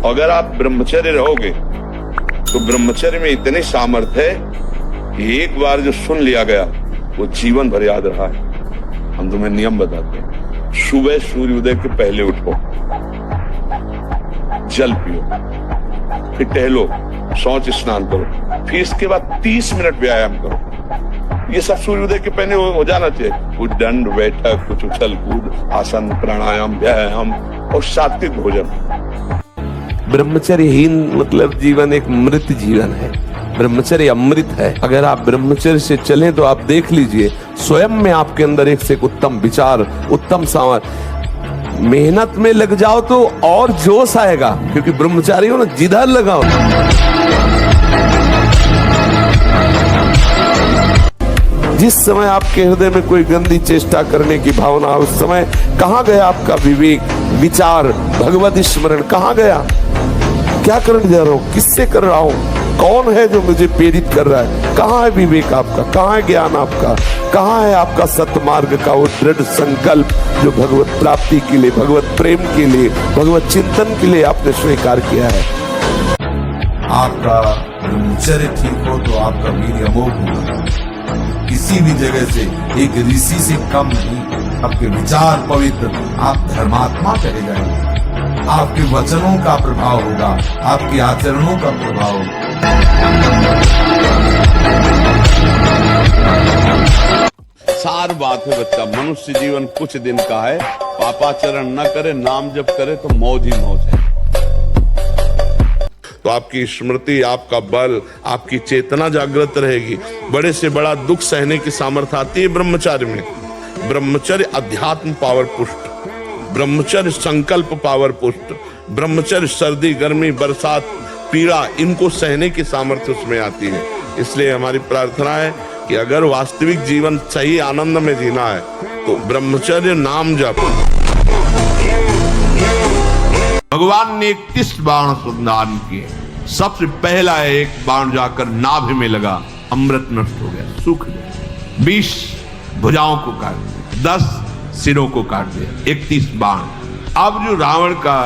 अगर आप ब्रह्मचर्य रहोगे तो ब्रह्मचर्य में इतनी सामर्थ्य है कि एक बार जो सुन लिया गया वो जीवन भर याद रहा है। हम तुम्हें नियम बताते हैं, सुबह सूर्योदय के पहले उठो, जल पियो, फिर टहलो, शौच स्नान करो, फिर इसके बाद 30 मिनट व्यायाम करो। ये सब सूर्योदय के पहले हो जाना चाहिए। कुछ दंड बैठक, कुछ उछल कूद, आसन, प्राणायाम, व्यायाम और सात्विक भोजन। ब्रह्मचर्यहीन मतलब जीवन एक मृत जीवन है। ब्रह्मचर्य अमृत है। अगर आप ब्रह्मचर्य से चलें तो आप देख लीजिए स्वयं में आपके अंदर एक से एक उत्तम विचार, उत्तम सामर्थ्य। मेहनत में लग जाओ तो और जोश आएगा, क्योंकि ब्रह्मचारी हो ना, जिधर लगाओ। जिस समय आपके हृदय में कोई गंदी चेष्टा करने की भावना, उस समय कहां गया आपका विवेक, विचार, भगवत स्मरण कहां गया? क्या करने जा रहा हूं, किससे कर रहा हूं, कौन है जो मुझे प्रेरित कर रहा है? कहां है विवेक आपका, कहां है ज्ञान आपका, कहां है आपका सत्मार्ग का वो दृढ़ संकल्प जो भगवत प्राप्ति के लिए, भगवत प्रेम के लिए, भगवत चिंतन के लिए आपने स्वीकार किया है? आपका ब्रह्मचर्य ठीक हो तो आपका वीर्य अमोघ होगा। किसी भी जगह से एक ऋषि से कम नहीं। आपके विचार पवित्र, आप धर्मात्मा कहे जाएंगे। आपके वचनों का प्रभाव होगा, आपके आचरणों का प्रभाव होगा। सार बात है बच्चा, मनुष्य जीवन कुछ दिन का है। पापाचरण न करे, नाम जप करे तो मौज ही मौज है। तो आपकी स्मृति, आपका बल, आपकी चेतना जागृत रहेगी। बड़े से बड़ा दुख सहने की सामर्थ्य आती है ब्रह्मचर्य में। ब्रह्मचर्य अध्यात्म पावर पुष्ट, ब्रह्मचर्य संकल्प पावर पुष्ट, ब्रह्मचर्य सर्दी, गर्मी, बरसात, पीड़ा, इनको सहने की सामर्थ्य उसमें आती है। इसलिए हमारी प्रार्थना है कि अगर वास्तविक जीवन सही आनंद में जीना है तो ब्रह्मचर्य, नाम जप। भगवान ने 31 बाण सुदान किए। सबसे पहला एक बाण जाकर नाभि में लगा, अमृत नष्ट हो गया, सूख गया। 20 भुजाओं को काट दिया, 10 सिरों को काट दिया, 31 बाण। अब जो रावण का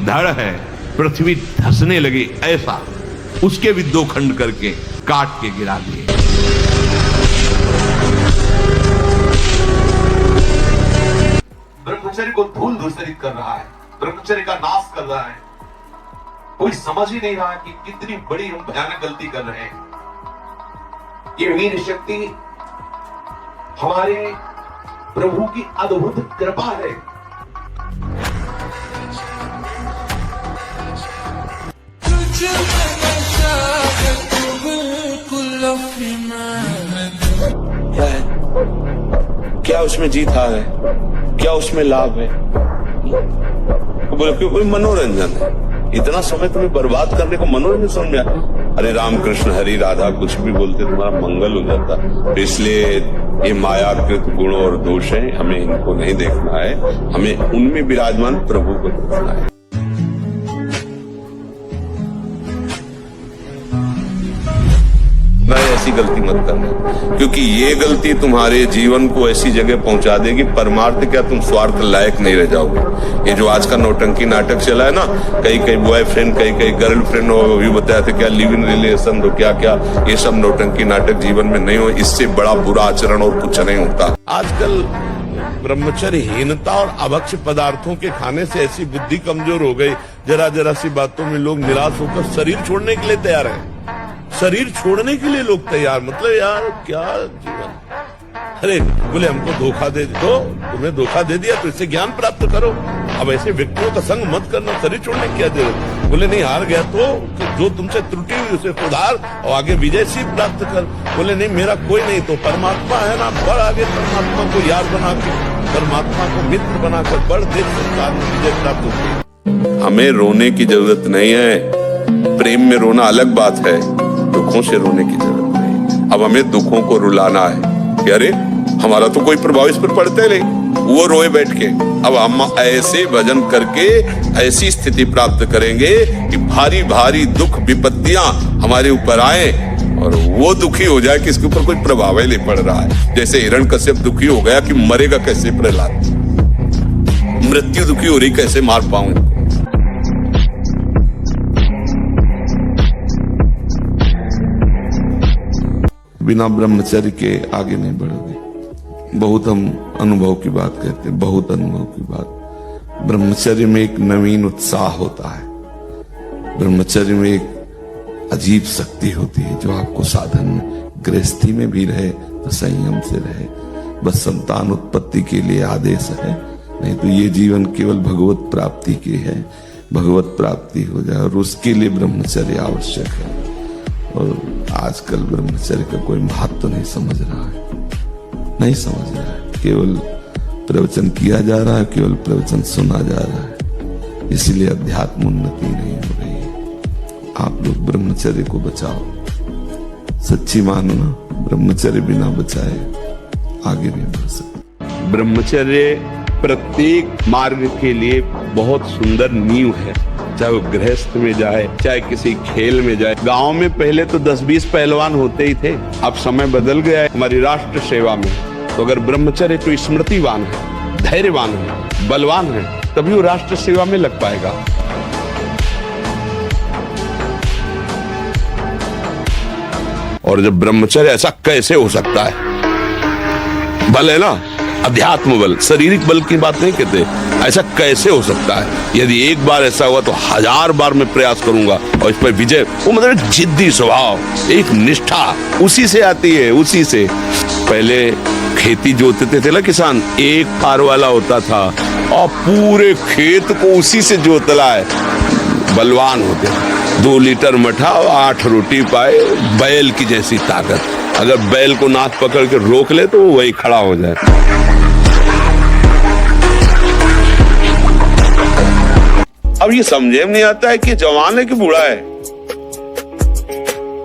धड़ है, पृथ्वी धंसने लगी ऐसा, उसके भी 2 खंड करके काट के गिरा दिए। ब्रह्मचर्य को धूल धूसरित कर रहा है, ब्रह्मचर्य का नाश कर रहा है। कोई समझ ही नहीं रहा कि कितनी बड़ी हम भयानक गलती कर रहे हैं। ये वीर शक्ति हमारे प्रभु की अद्भुत कृपा है। क्या उसमें जीत हार है, क्या उसमें लाभ है? बोले क्यों? कोई मनोरंजन है। इतना समय तुम्हें बर्बाद करने को मनोरंजन समझ में आता? अरे राम कृष्ण हरि राधा कुछ भी बोलते तुम्हारा मंगल हो जाता। तो इसलिए ये मायाकृत गुण और दोष है, हमें इनको नहीं देखना है, हमें उनमें विराजमान प्रभु को देखना है। नहीं, ऐसी गलती मत करना, क्योंकि ये गलती तुम्हारे जीवन को ऐसी जगह पहुंचा देगी, परमार्थ क्या तुम स्वार्थ लायक नहीं रह जाओगे। ये जो आज का नौटंकी नाटक चला है ना, कई बॉयफ्रेंड, कई गर्लफ्रेंड हो, भी बताया था क्या लिव इन रिलेशन तो क्या क्या, ये सब नौटंकी नाटक जीवन में नहीं हो। इससे बड़ा बुरा आचरण और कुछ नहीं होता। आजकल ब्रह्मचर्यहीनता और अभक्ष पदार्थों के खाने से ऐसी बुद्धि कमजोर हो गई, जरा सी बातों में लोग निराश होकर शरीर छोड़ने के लिए तैयार है। शरीर छोड़ने के लिए लोग तैयार, मतलब यार क्या जीवन। अरे बोले हमको धोखा दे दो, तुम्हें धोखा दे दिया तो इससे ज्ञान प्राप्त करो। अब ऐसे व्यक्तियों का संग मत करना, शरीर छोड़ने की क्या जरूरत। बोले नहीं, हार गया तो जो तुमसे त्रुटि हुई उसे सुधार और आगे विजय सिद्ध प्राप्त कर। बोले नहीं, मेरा कोई नहीं तो परमात्मा है ना, बढ़ आगे परमात्मा को याद बना के, परमात्मा को मित्र बनाकर बढ़, देश संसार में विजय प्राप्त होती है। हमें रोने की जरूरत नहीं है, प्रेम में रोना अलग बात है, दुखों से रोने की जरूरत नहीं। अब हमें दुखों को रुलाना है कि अरे हमारा तो कोई प्रभाव इस पर पड़ता ही नहीं, वो रोए बैठ के। अब हम ऐसे भजन करके ऐसी स्थिति प्राप्त करेंगे कि भारी भारी दुख विपत्तियां हमारे ऊपर आए और वो दुखी हो जाए कि इसके ऊपर कोई प्रभाव ही नहीं पड़ रहा है। जैसे हिरण्यकश्यप दुखी हो गया कि मरेगा कैसे प्रहलाद, मृत्यु दुखी हो रही कैसे मार पाऊं। बिना ब्रह्मचर्य के आगे नहीं बढ़ोगे। बहुत हम अनुभव की बात कहते हैं, बहुत अनुभव की बात। ब्रह्मचर्य में एक नवीन उत्साह होता है, ब्रह्मचर्य में एक अजीब शक्ति होती है जो आपको साधन में, गृहस्थी में भी रहे तो संयम से रहे। बस संतान उत्पत्ति के लिए आदेश है, नहीं तो ये जीवन केवल भगवत प्राप्ति की है। भगवत प्राप्ति हो जाए और उसके लिए ब्रह्मचर्य आवश्यक है। और आजकल ब्रह्मचर्य का कोई महत्व नहीं समझ रहा है, नहीं समझ रहा है। केवल प्रवचन किया जा रहा है, केवल प्रवचन सुना जा रहा है, इसलिए अध्यात्म उन्नति नहीं हो रही है। आप लोग ब्रह्मचर्य को बचाओ, सच्ची मानना, ब्रह्मचर्य बिना बचाए आगे नहीं बढ़ सकते। ब्रह्मचर्य प्रत्येक मार्ग के लिए बहुत सुंदर नींव है, चाहे वो गृहस्थ में जाए, चाहे किसी खेल में जाए। गांव में पहले तो 10-20 पहलवान होते ही थे, अब समय बदल गया है हमारी राष्ट्र सेवा में। तो अगर ब्रह्मचर्य तो स्मृतिवान है, धैर्यवान है, बलवान है, तभी वो राष्ट्र सेवा में लग पाएगा। और जब ब्रह्मचर्य, ऐसा कैसे हो सकता है? बल है ना, अध्यात्म बल, शारीरिक बल की बात नहीं कहते। ऐसा कैसे हो सकता है? यदि एक बार ऐसा हुआ तो 1000 बार मैं प्रयास करूंगा और इस पर विजय। वो मतलब जिद्दी स्वभाव, एक निष्ठा उसी से आती है, उसी से। पहले खेती जोतते थे ना किसान, एक पार वाला होता था और पूरे खेत को उसी से जोतला है, बलवान होते। 2 लीटर मठा और 8 रोटी पाए, बैल की जैसी ताकत। अगर बैल को नाथ पकड़ के रोक ले तो वो वही खड़ा हो जाए। अब ये समझे में नहीं आता है कि जवान है कि बूढ़ा है।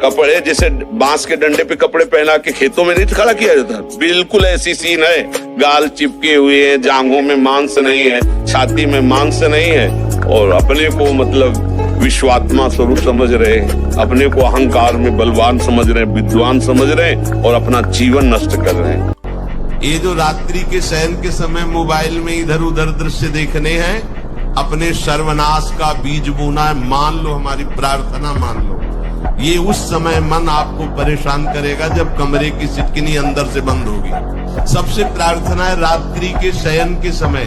कपड़े जैसे बांस के डंडे पे कपड़े पहना के खेतों में नहीं खड़ा किया जाता, बिल्कुल ऐसी सीन है। गाल चिपके हुए हैं, जांघों में मांस नहीं है, छाती में मांस नहीं है, और अपने को मतलब विश्वात्मा स्वरूप समझ रहे, अपने को अहंकार में बलवान समझ रहे, विद्वान समझ रहे और अपना जीवन नष्ट कर रहे हैं। ये जो रात्रि के शयन के समय मोबाइल में इधर उधर दृश्य देखने हैं, अपने सर्वनाश का बीज बोना है। मान लो, हमारी प्रार्थना मान लो, ये उस समय मन आपको परेशान करेगा जब कमरे की सिटकिनी अंदर से बंद होगी। सबसे प्रार्थना है रात्रि के शयन के समय।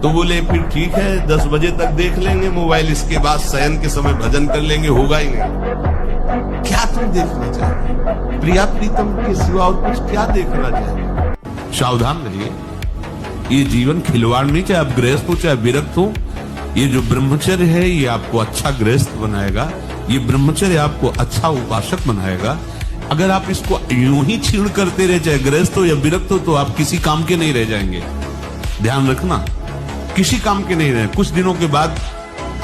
तो बोले फिर ठीक है, 10 बजे तक देख लेंगे मोबाइल, इसके बाद शयन के समय भजन कर लेंगे, होगा ही नहीं। क्या तुम देखना चाहते? प्रिया प्रीतम के सिवा और कुछ क्या देखना चाहते? सावधान रहिए, ये जीवन खिलवाड़ नहीं, चाहे आप गृहस्थ हो चाहे विरक्त हो। ये जो ब्रह्मचर्य है ये आपको अच्छा गृहस्थ बनाएगा, ये ब्रह्मचर्य आपको अच्छा उपासक बनाएगा। अगर आप इसको यूं ही छीण करते रहे, चाहे गृहस्थ हो या विरक्त हो, तो आप किसी काम के नहीं रह जाएंगे। ध्यान रखना, किसी काम के नहीं रहे। कुछ दिनों के बाद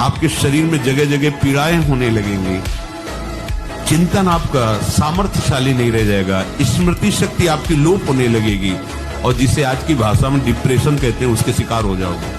आपके शरीर में जगह जगह पीड़ाएं होने लगेंगी, चिंतन आपका सामर्थ्यशाली नहीं रह जाएगा, स्मृति शक्ति आपकी लोप होने लगेगी, और जिसे आज की भाषा में डिप्रेशन कहते हैं उसके शिकार हो जाओगे।